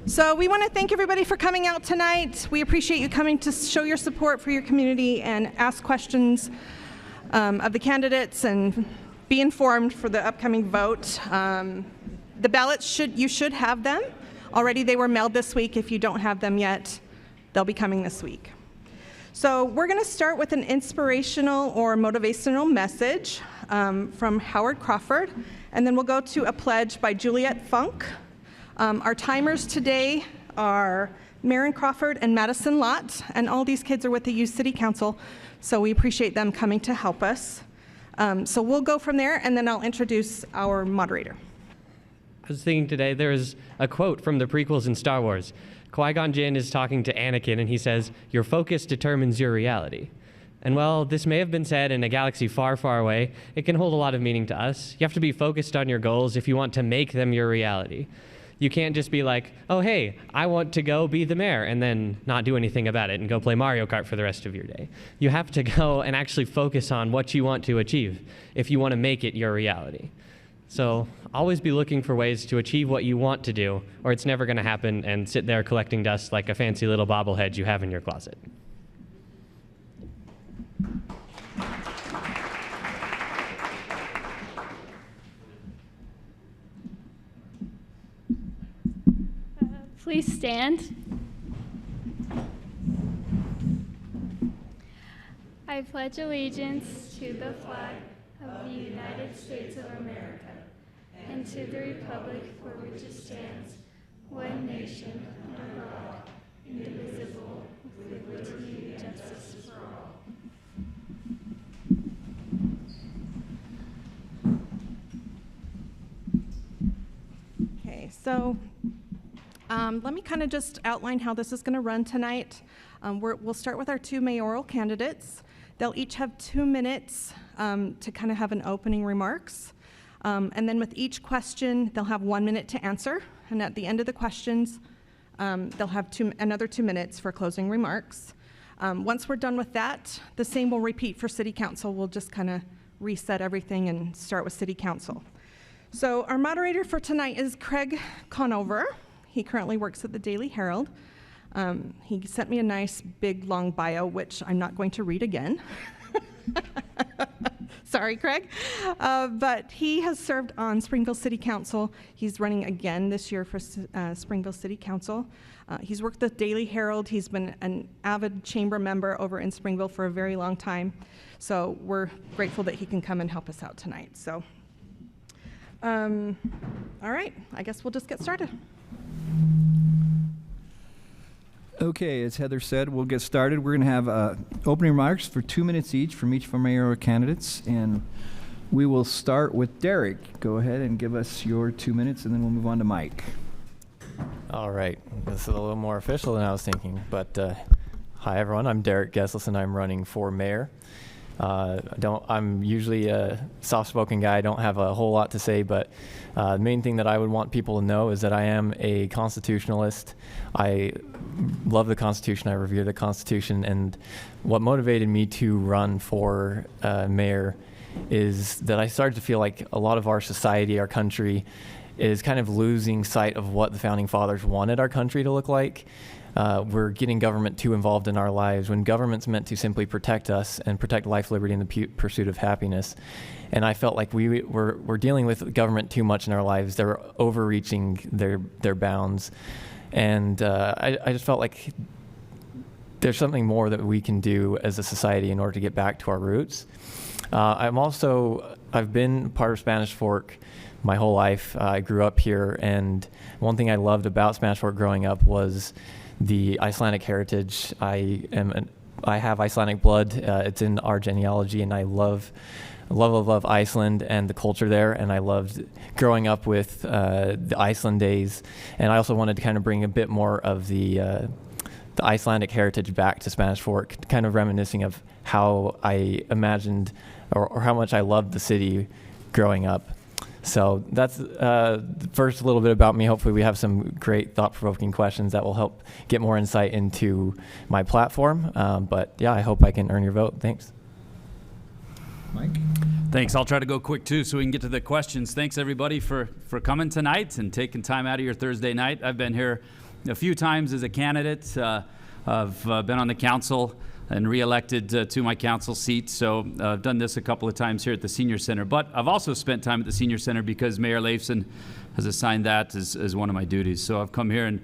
So we want to thank everybody for coming out tonight. We appreciate you coming to show your support for your community and ask questions of the candidates and be informed for the upcoming vote. The ballots, you should have them. Already they were mailed this week. If you don't have them yet, they'll be coming this week. So we're going to start with an inspirational or motivational message from Howard Crawford, and then we'll go to a pledge by Juliet Funk. Our timers today are Marin Crawford and Madison Lott, and all these kids are with the Youth City Council, so we appreciate them coming to help us. So we'll go from there, and then I'll introduce our moderator. I was thinking today, there is a quote from the prequels in Star Wars. Qui-Gon Jinn is talking to Anakin, and he says, "Your focus determines your reality." And while this may have been said in a galaxy far, far away, it can hold a lot of meaning to us. You have to be focused on your goals if you want to make them your reality. You can't just be like, oh, hey, I want to go be the mayor, and then not do anything about it and go play Mario Kart for the rest of your day. You have to go and actually focus on what you want to achieve if you want to make it your reality. So always be looking for ways to achieve what you want to do, or it's never going to happen and sit there collecting dust like a fancy little bobblehead you have in your closet. Please stand. I pledge allegiance to the flag of the United States of America and to the republic for which it stands, one nation, under God, indivisible, with liberty and justice for all. Okay, so let me kind of just outline how this is going to run tonight. We'll start with our two mayoral candidates. They'll each have 2 minutes to kind of have an opening remarks. And then with each question, they'll have 1 minute to answer. And at the end of the questions, they'll have another 2 minutes for closing remarks. Once we're done with that, the same will repeat for City Council. We'll just kind of reset everything and start with City Council. So our moderator for tonight is Craig Conover. He currently works at the Daily Herald. He sent me a nice, big, long bio, which I'm not going to read again. Sorry, Craig. But he has served on Springville City Council. He's running again this year for Springville City Council. He's worked with Daily Herald. He's been an avid chamber member over in Springville for a very long time. So we're grateful that he can come and help us out tonight. So, all right, I guess we'll just get started. Okay, as Heather said, we'll get started. We're going to have opening remarks for 2 minutes each from each of our mayoral candidates, and we will start with Derek. Go ahead and give us your 2 minutes, and then we'll move on to Mike. All right, this is a little more official than I was thinking, but hi everyone, I'm Derek Gesselson. I'm running for mayor. I'm usually a soft-spoken guy. I don't have a whole lot to say, but the main thing that I would want people to know is that I am a constitutionalist. I love the Constitution. I revere the Constitution. And what motivated me to run for mayor is that I started to feel like a lot of our society, our country, is kind of losing sight of what the Founding Fathers wanted our country to look like. We're getting government too involved in our lives when government's meant to simply protect us and protect life, liberty, and the pursuit of happiness. And I felt like we're dealing with government too much in our lives. They're overreaching their bounds. And I just felt like there's something more that we can do as a society in order to get back to our roots. I've been part of Spanish Fork my whole life. I grew up here, and one thing I loved about Spanish Fork growing up was the Icelandic heritage. I have Icelandic blood. It's in our genealogy, and I love Iceland and the culture there. And I loved growing up with the Iceland days. And I also wanted to kind of bring a bit more of the Icelandic heritage back to Spanish Fork, kind of reminiscing of how I imagined or how much I loved the city growing up. So that's first a little bit about me. Hopefully we have some great thought-provoking questions that will help get more insight into my platform. But yeah, I hope I can earn your vote. Thanks. Mike? Thanks. I'll try to go quick too so we can get to the questions. Thanks everybody for coming tonight and taking time out of your Thursday night. I've been here a few times as a candidate. I've been on the council and re-elected to my council seat, so I've done this a couple of times here at the Senior Center. But I've also spent time at the Senior Center because Mayor Leifson has assigned that as one of my duties. So I've come here and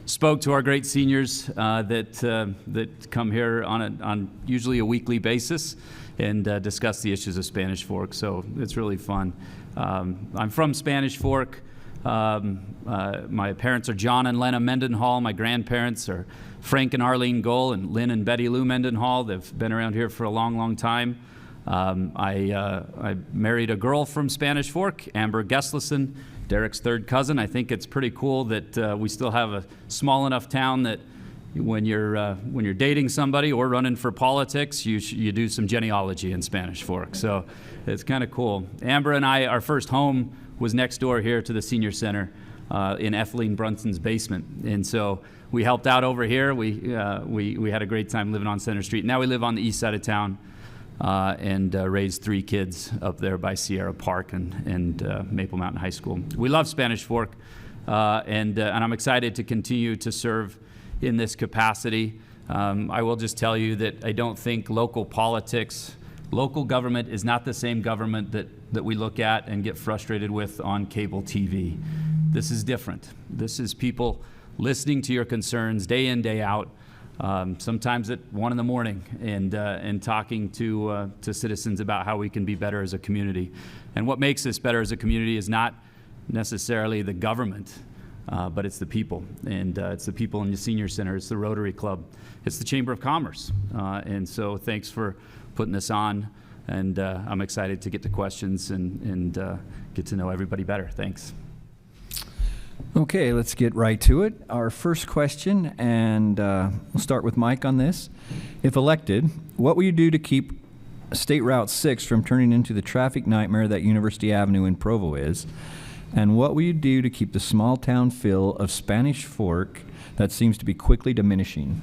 spoke to our great seniors that come here on usually a weekly basis and discuss the issues of Spanish Fork. So it's really fun. I'm from Spanish Fork. My parents are John and Lena Mendenhall. My grandparents are Frank and Arlene Goll and Lynn and Betty Lou Mendenhall. They've been around here for a long, long time. I married a girl from Spanish Fork, Amber Gesslison, Derek's third cousin. I think it's pretty cool that we still have a small enough town that when you're dating somebody or running for politics, you do some genealogy in Spanish Fork. So it's kind of cool. Amber and I, our first home was next door here to the Senior Center in Ethelene Brunson's basement. And so we helped out over here. We had a great time living on Center Street. Now we live on the east side of town and raised 3 kids up there by Sierra Park and Maple Mountain High School. We love Spanish Fork, and I'm excited to continue to serve in this capacity. I will just tell you that I don't think local politics, local government is not the same government that we look at and get frustrated with on cable TV. This is different. This is people listening to your concerns day in, day out, sometimes at 1 in the morning, and talking to citizens about how we can be better as a community. And what makes us better as a community is not necessarily the government, but it's the people. And it's the people in the Senior Center, it's the Rotary Club, it's the Chamber of Commerce. And so thanks for putting this on. And I'm excited to get to questions and get to know everybody better. Thanks. Okay, let's get right to it. Our first question, and we'll start with Mike on this. If elected, what will you do to keep State Route 6 from turning into the traffic nightmare that University Avenue in Provo is? And what will you do to keep the small town feel of Spanish Fork that seems to be quickly diminishing?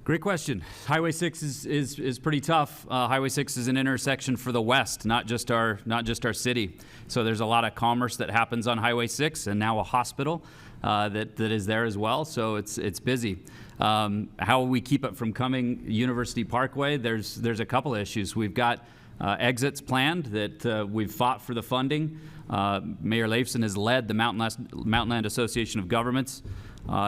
Great question. Highway 6 is pretty tough. Highway 6 is an intersection for the West, not just our city. So there's a lot of commerce that happens on Highway 6, and now a hospital that is there as well. So it's busy. How we keep it from coming University Parkway? There's a couple of issues. We've got exits planned that we've fought for the funding. Mayor Leifson has led the Mountainland Association of Governments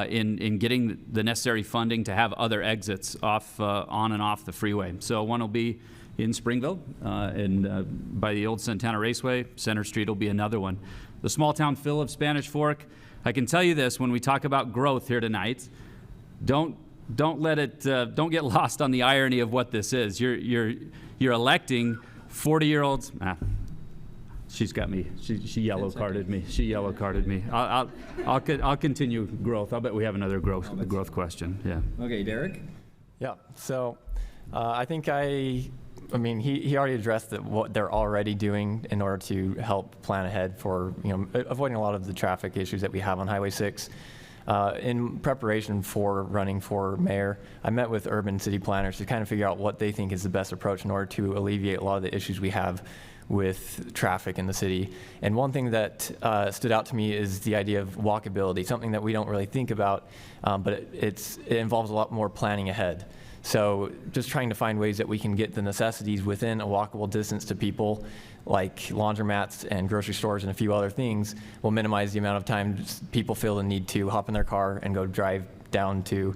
in getting the necessary funding to have other exits off on and off the freeway. So one will be in Springville and by the old Santana Raceway. Center Street will be another one. The small town feel of Spanish Fork. I can tell you this: when we talk about growth here tonight, don't get lost on the irony of what this is. You're electing 40-year-olds. She's got me. She yellow carded me. She yellow carded me. I'll continue growth. I'll bet we have another growth question. Yeah. Okay, Derek. Yeah. So I think he already addressed what they're already doing in order to help plan ahead for avoiding a lot of the traffic issues that we have on Highway 6. In preparation for running for mayor, I met with urban city planners to kind of figure out what they think is the best approach in order to alleviate a lot of the issues we have with traffic in the city. And one thing that stood out to me is the idea of walkability, something that we don't really think about, but it involves a lot more planning ahead. So just trying to find ways that we can get the necessities within a walkable distance to people, like laundromats and grocery stores and a few other things, will minimize the amount of time people feel the need to hop in their car and go drive down to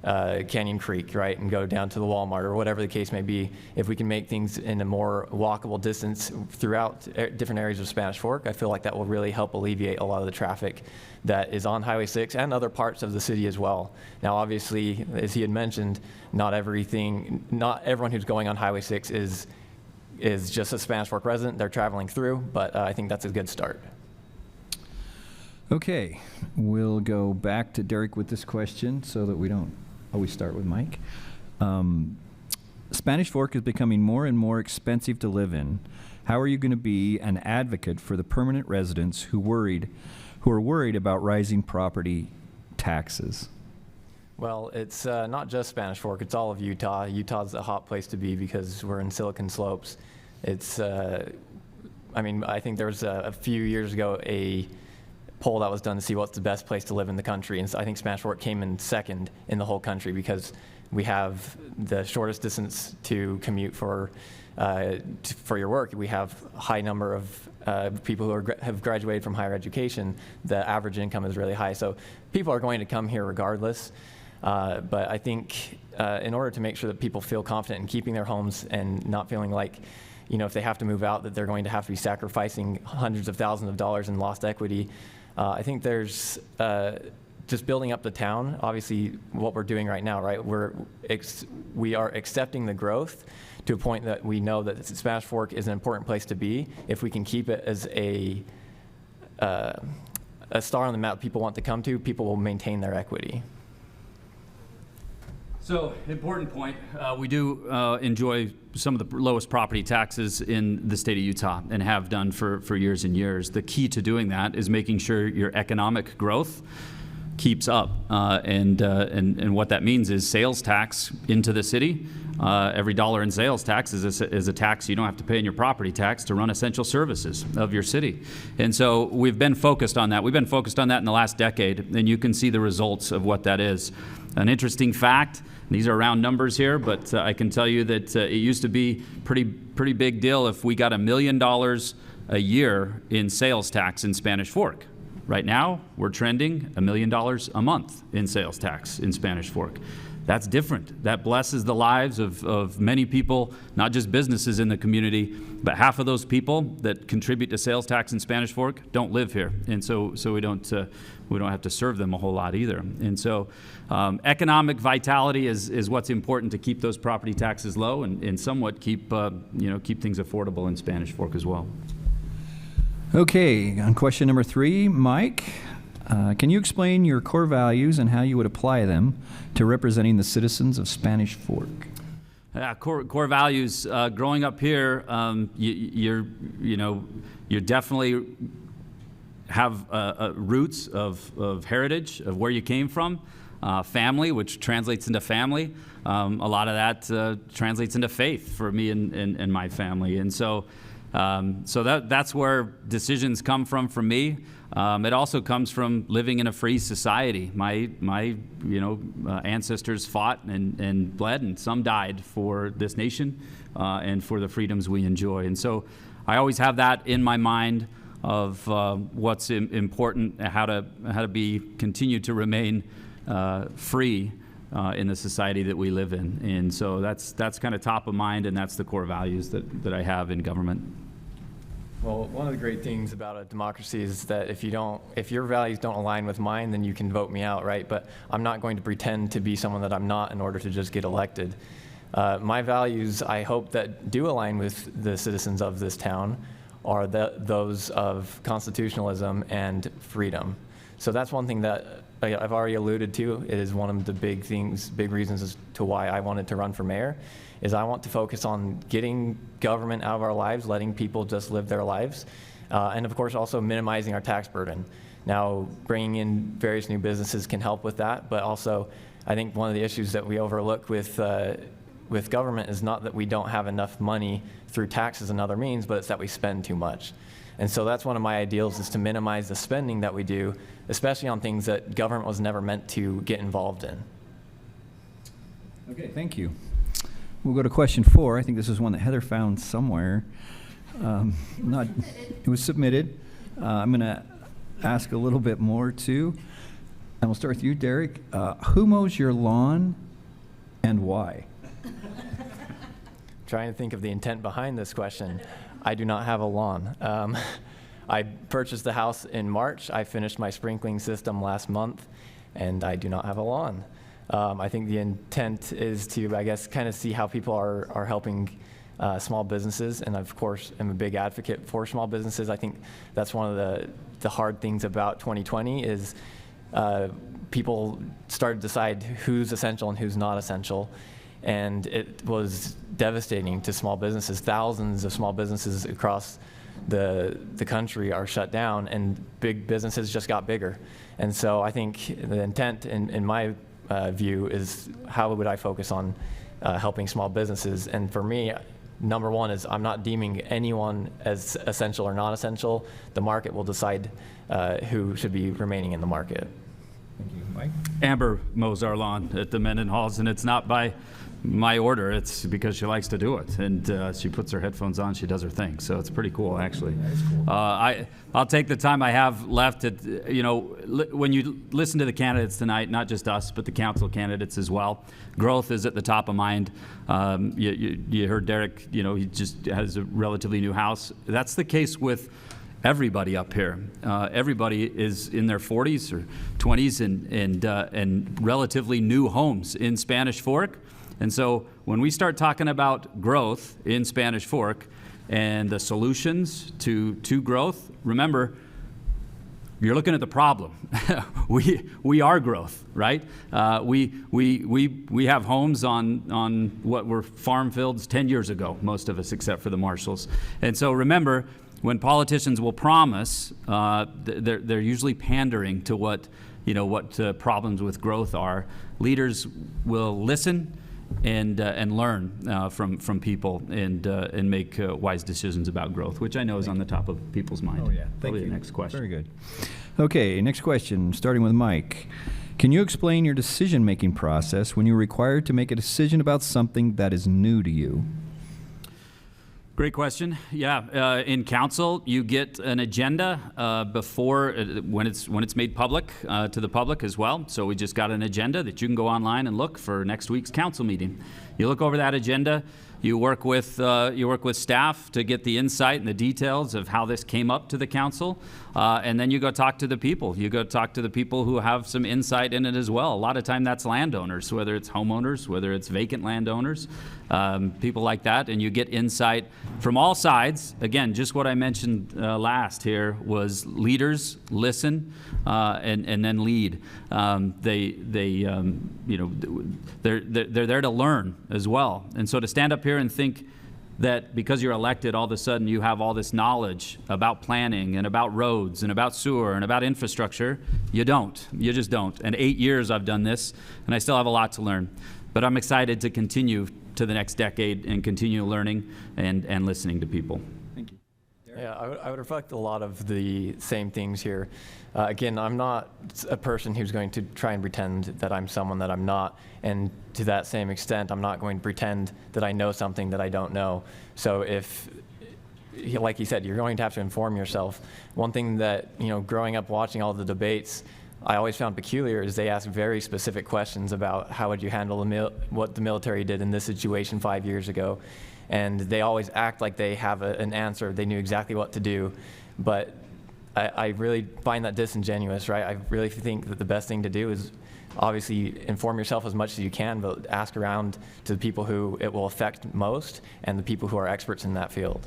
Canyon Creek, right, and go down to the Walmart or whatever the case may be. If we can make things in a more walkable distance throughout different areas of Spanish Fork, I feel like that will really help alleviate a lot of the traffic that is on Highway 6 and other parts of the city as well. Now, obviously, as he had mentioned, not everyone who's going on Highway 6 is just a Spanish Fork resident. They're traveling through, but I think that's a good start. Okay, we'll go back to Derek with this question so that we don't always start with Mike. Spanish Fork is becoming more and more expensive to live in. How are you going to be an advocate for the permanent residents who are worried about rising property taxes? Well, it's not just Spanish Fork, it's all of Utah. Utah's a hot place to be because we're in Silicon Slopes. It's, I think there was a few years ago poll that was done to see what's the best place to live in the country. And so I think Spanish Fork came in second in the whole country because we have the shortest distance to commute for your work. We have a high number of people who have graduated from higher education. The average income is really high. So people are going to come here regardless. But I think in order to make sure that people feel confident in keeping their homes and not feeling like, if they have to move out, that they're going to have to be sacrificing hundreds of thousands of dollars in lost equity, I think there's just building up the town. Obviously, what we're doing right now, right? We are accepting the growth to a point that we know that Spanish Fork is an important place to be. If we can keep it as a star on the map people want to come to, people will maintain their equity. So, important point. We do enjoy some of the lowest property taxes in the state of Utah and have done for years and years. The key to doing that is making sure your economic growth keeps up. And what that means is sales tax into the city. Every dollar in sales tax is a tax you don't have to pay in your property tax to run essential services of your city. And so we've been focused on that. We've been focused on that in the last decade, and you can see the results of what that is. An interesting fact, these are round numbers here, but I can tell you that it used to be pretty big deal if we got $1 million a year in sales tax in Spanish Fork. Right now, we're trending $1 million a month in sales tax in Spanish Fork. That's different. That blesses the lives of many people, not just businesses in the community, but half of those people that contribute to sales tax in Spanish Fork don't live here, and so we don't have to serve them a whole lot either. And so, economic vitality is what's important to keep those property taxes low and somewhat keep things affordable in Spanish Fork as well. Okay, on question number 3, Mike, can you explain your core values and how you would apply them to representing the citizens of Spanish Fork? Yeah, core values. Growing up here, you're definitely have roots of heritage of where you came from, family, which translates into family. A lot of that translates into faith for me and my family, and so that's where decisions come from me. It also comes from living in a free society. My ancestors fought and bled, and some died for this nation and for the freedoms we enjoy. And so I always have that in my mind of what's important, how to continue to remain free in the society that we live in. And so that's kind of top of mind, and that's the core values that I have in government. Well, one of the great things about a democracy is that if your values don't align with mine, then you can vote me out, right? But I'm not going to pretend to be someone that I'm not in order to just get elected. My values, I hope, that do align with the citizens of this town are those of constitutionalism and freedom. So that's one thing that I've already alluded to. It is one of the big reasons as to why I wanted to run for mayor, is I want to focus on getting government out of our lives, letting people just live their lives, and of course also minimizing our tax burden. Now, bringing in various new businesses can help with that, but also I think one of the issues that we overlook with government is not that we don't have enough money through taxes and other means, but it's that we spend too much. And so that's one of my ideals, is to minimize the spending that we do, especially on things that government was never meant to get involved in. Okay, thank you. We'll go to question 4. I think this is one that Heather found somewhere. It was submitted. I'm going to ask a little bit more too. And we'll start with you, Derek. Who mows your lawn and why? Trying to think of the intent behind this question. I do not have a lawn. I purchased the house in March. I finished my sprinkling system last month, and I do not have a lawn. I think the intent is to, I guess, kind of see how people are helping small businesses, and of course, I'm a big advocate for small businesses. I think that's one of the hard things about 2020 is people started to decide who's essential and who's not essential, and it was devastating to small businesses. Thousands of small businesses across the country are shut down, and big businesses just got bigger. And so I think the intent in my view is how would I focus on helping small businesses. And for me, number one is I'm not deeming anyone as essential or non-essential. The market will decide who should be remaining in the market. Thank you. Mike? Amber mows our lawn at the Mendenhalls, and it's not by my order. It's because she likes to do it, and she puts her headphones on, she does her thing. So it's pretty cool, actually. That is cool. I'll take the time I have left. When you listen to the candidates tonight, not just us, but the council candidates as well, growth is at the top of mind. You heard Derek, he just has a relatively new house. That's the case with everybody up here. Everybody is in their 40s or 20s and relatively new homes in Spanish Fork. And so when we start talking about growth in Spanish Fork and the solutions to growth, remember, you're looking at the problem. we are growth, right? We have homes on what were farm fields 10 years ago, most of us except for the Marshalls. And so remember, when politicians will promise, they're usually pandering to what problems with growth are. Leaders will listen and learn from people and make wise decisions about growth, which I know is on the top of people's mind. Oh, yeah. Thank Probably you. the next question. Very good. Okay, next question, starting with Mike. Can you explain your decision-making process when you're required to make a decision about something that is new to you? Great question. Yeah, in council, you get an agenda before when it's made public to the public as well. So we just got an agenda that you can go online and look for next week's council meeting. You look over that agenda. You work with staff to get the insight and the details of how this came up to the council, and then you go talk to the people. You go talk to the people who have some insight in it as well. A lot of time that's landowners, whether it's homeowners, whether it's vacant landowners, people like that, and you get insight from all sides. Again, just what I mentioned last here was leaders listen and then lead. They're there to learn as well, and so to stand up here and think that because you're elected, all of a sudden you have all this knowledge about planning and about roads and about sewer and about infrastructure, you don't. You just don't. And 8 years I've done this, and I still have a lot to learn. But I'm excited to continue to the next decade and continue learning and listening to people. Thank you. Yeah, I would reflect a lot of the same things here. Again, I'm not a person who's going to try and pretend that I'm someone that I'm not. And to that same extent, I'm not going to pretend that I know something that I don't know. So if, like you said, you're going to have to inform yourself. One thing that, growing up watching all the debates, I always found peculiar is they ask very specific questions about how would you handle what the military did in this situation 5 years ago. And they always act like they have an answer. They knew exactly what to do. But I really find that disingenuous, right? I really think that the best thing to do is obviously inform yourself as much as you can, but ask around to the people who it will affect most and the people who are experts in that field.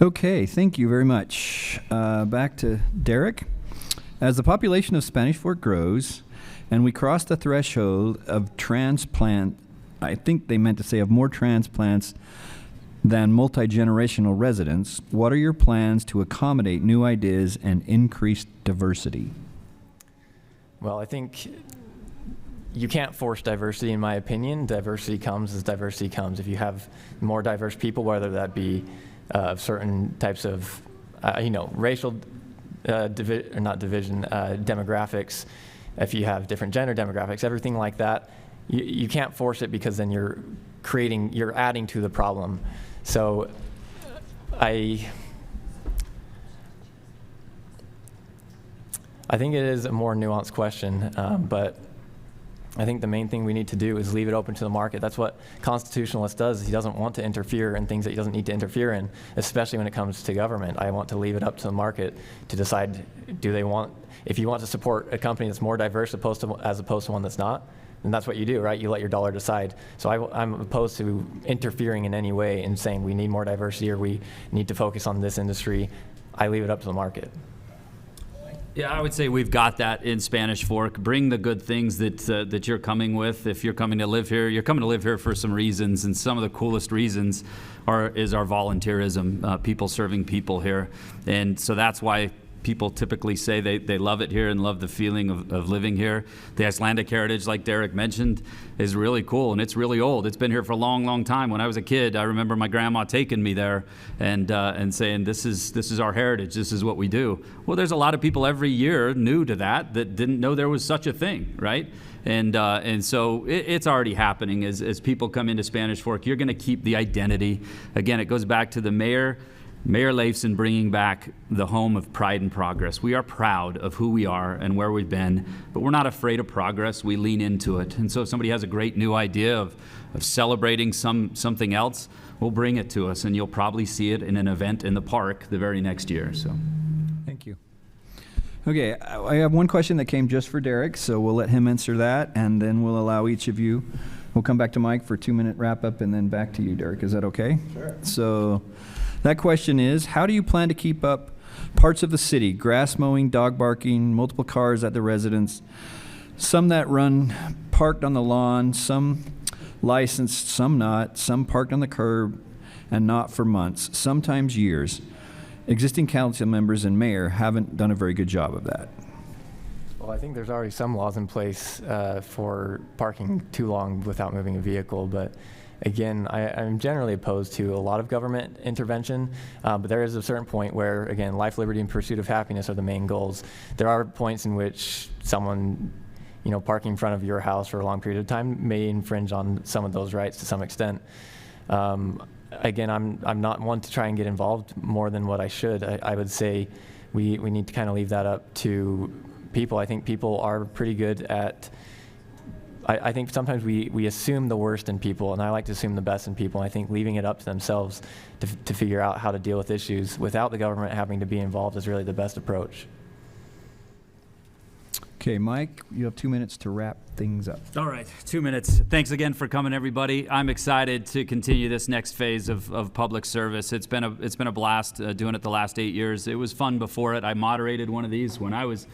Okay, thank you very much. Back to Derek. As the population of Spanish Fork grows and we cross the threshold of transplant, I think they meant to say of more transplants than multi-generational residents, what are your plans to accommodate new ideas and increase diversity? Well, I think you can't force diversity, in my opinion. Diversity comes as diversity comes. If you have more diverse people, whether that be certain types of, racial demographics, if you have different gender demographics, everything like that, you can't force it because then you're adding to the problem. So I think it is a more nuanced question, but I think the main thing we need to do is leave it open to the market. That's what constitutionalist does. He doesn't want to interfere in things that he doesn't need to interfere in, especially when it comes to government. I want to leave it up to the market to decide, if you want to support a company that's more diverse as opposed to one that's not, then that's what you do, right? You let your dollar decide. So I'm opposed to interfering in any way and saying we need more diversity or we need to focus on this industry. I leave it up to the market. Yeah, I would say we've got that in Spanish Fork. Bring the good things that you're coming with. If you're coming to live here, you're coming to live here for some reasons, and some of the coolest reasons is our volunteerism, people serving people here. And so that's why people typically say they love it here and love the feeling of living here. The Icelandic heritage, like Derek mentioned, is really cool, and it's really old. It's been here for a long, long time. When I was a kid, I remember my grandma taking me there and saying, this is our heritage, this is what we do. Well, there's a lot of people every year new to that didn't know there was such a thing, right? And so it's already happening as people come into Spanish Fork. You're going to keep the identity. Again, it goes back to the Mayor Leifson bringing back the home of pride and progress. We are proud of who we are and where we've been, but we're not afraid of progress. We lean into it. And so if somebody has a great new idea of celebrating something else, we'll bring it to us, and you'll probably see it in an event in the park the very next year. So, Thank you. Okay, I have one question that came just for Derek, so we'll let him answer that, and then we'll allow each of you. We'll come back to Mike for a 2-minute wrap-up, and then back to you, Derek. Is that okay? Sure. So that question is, how do you plan to keep up parts of the city, grass mowing, dog barking, multiple cars at the residence, some that run parked on the lawn, some licensed, some not, some parked on the curb, and not for months, sometimes years. Existing council members and mayor haven't done a very good job of that. Well, I think there's already some laws in place for parking too long without moving a vehicle, but again, I'm generally opposed to a lot of government intervention, but there is a certain point where, again, life, liberty, and pursuit of happiness are the main goals. There are points in which someone, parking in front of your house for a long period of time may infringe on some of those rights to some extent. Again, I'm not one to try and get involved more than what I should. I would say we need to kind of leave that up to people. I think people are pretty good at, I think sometimes we assume the worst in people, and I like to assume the best in people. And I think leaving it up to themselves to figure out how to deal with issues without the government having to be involved is really the best approach. Okay, Mike, you have 2 minutes to wrap things up. all right, 2 minutes. Thanks again for coming, everybody. I'm excited to continue this next phase of public service. It's been a blast doing it the last 8 years. It was fun before it. I moderated one of these when I was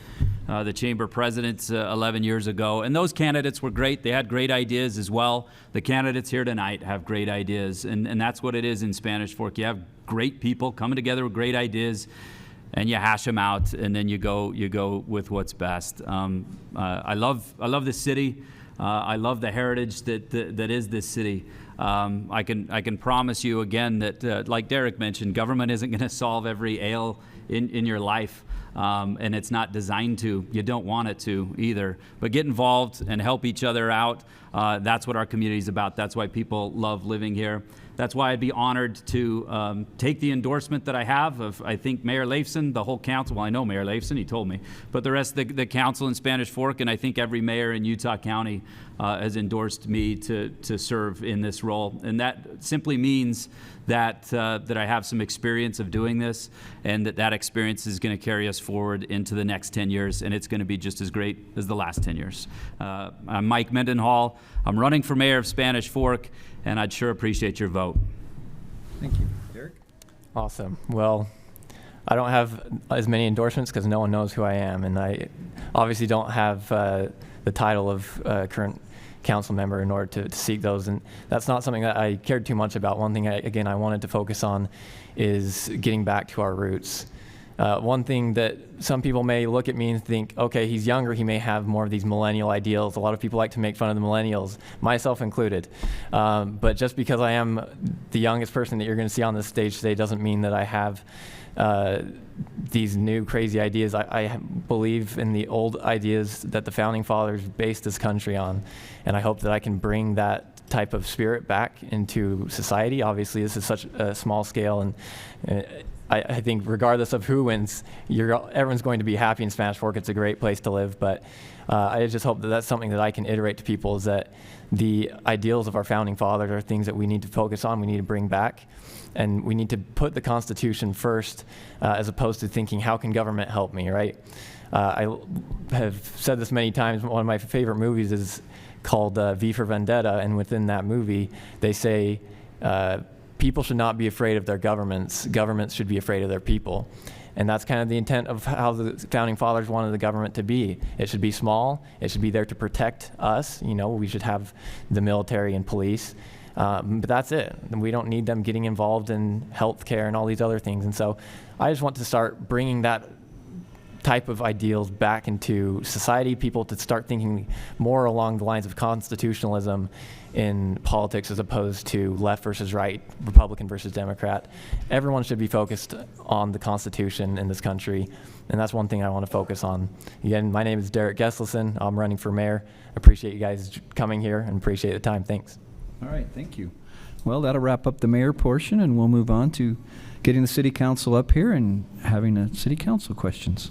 the chamber president 11 years ago, and those candidates were great. They had great ideas as well. The candidates here tonight have great ideas, and that's what it is in Spanish Fork. You have great people coming together with great ideas, and you hash them out, and then you go with what's best. I love this city. I love the heritage that is this city. I can promise you again that, like Derek mentioned, government isn't going to solve every ail in your life, and it's not designed to. You don't want it to either. But get involved and help each other out. That's what our community is about. That's why people love living here. That's why I'd be honored to take the endorsement that I have of, I think, Mayor Leifson, the whole council. Well, I know Mayor Leifson, he told me, but the rest of the council in Spanish Fork, and I think every mayor in Utah County has endorsed me to serve in this role. And that simply means that I have some experience of doing this, and that experience is going to carry us forward into the next 10 years, and it's going to be just as great as the last 10 years. I'm Mike Mendenhall. I'm running for mayor of Spanish Fork, and I'd sure appreciate your vote. Thank you. Derek? Awesome. Well, I don't have as many endorsements because no one knows who I am, and I obviously don't have the title of current council member in order to seek those, and that's not something that I cared too much about. One thing, I wanted to focus on is getting back to our roots. One thing that some people may look at me and think, okay, he's younger, he may have more of these millennial ideals. A lot of people like to make fun of the millennials, myself included. But just because I am the youngest person that you're going to see on this stage today doesn't mean that I have these new crazy ideas. I believe in the old ideas that the Founding Fathers based this country on, and I hope that I can bring that type of spirit back into society. Obviously, this is such a small scale, and I think regardless of who wins, everyone's going to be happy in Spanish Fork. It's a great place to live, but I just hope that that's something that I can iterate to people, is that the ideals of our Founding Fathers are things that we need to focus on, we need to bring back, and we need to put the Constitution first as opposed to thinking, how can government help me, right? I have said this many times. One of my favorite movies is called V for Vendetta, and within that movie, they say, people should not be afraid of their governments. Governments should be afraid of their people. And that's kind of the intent of how the Founding Fathers wanted the government to be. It should be small. It should be there to protect us. We should have the military and police. But that's it. We don't need them getting involved in health care and all these other things. And so I just want to start bringing that type of ideals back into society, people to start thinking more along the lines of constitutionalism in politics as opposed to left versus right, Republican versus Democrat. Everyone should be focused on the Constitution in this country, and that's one thing I want to focus on. Again, my name is Derek Gesselson. I'm running for mayor. Appreciate you guys coming here and appreciate the time. Thanks. All right, thank you. Well, that'll wrap up the mayor portion, and we'll move on to getting the city council up here and having city council questions.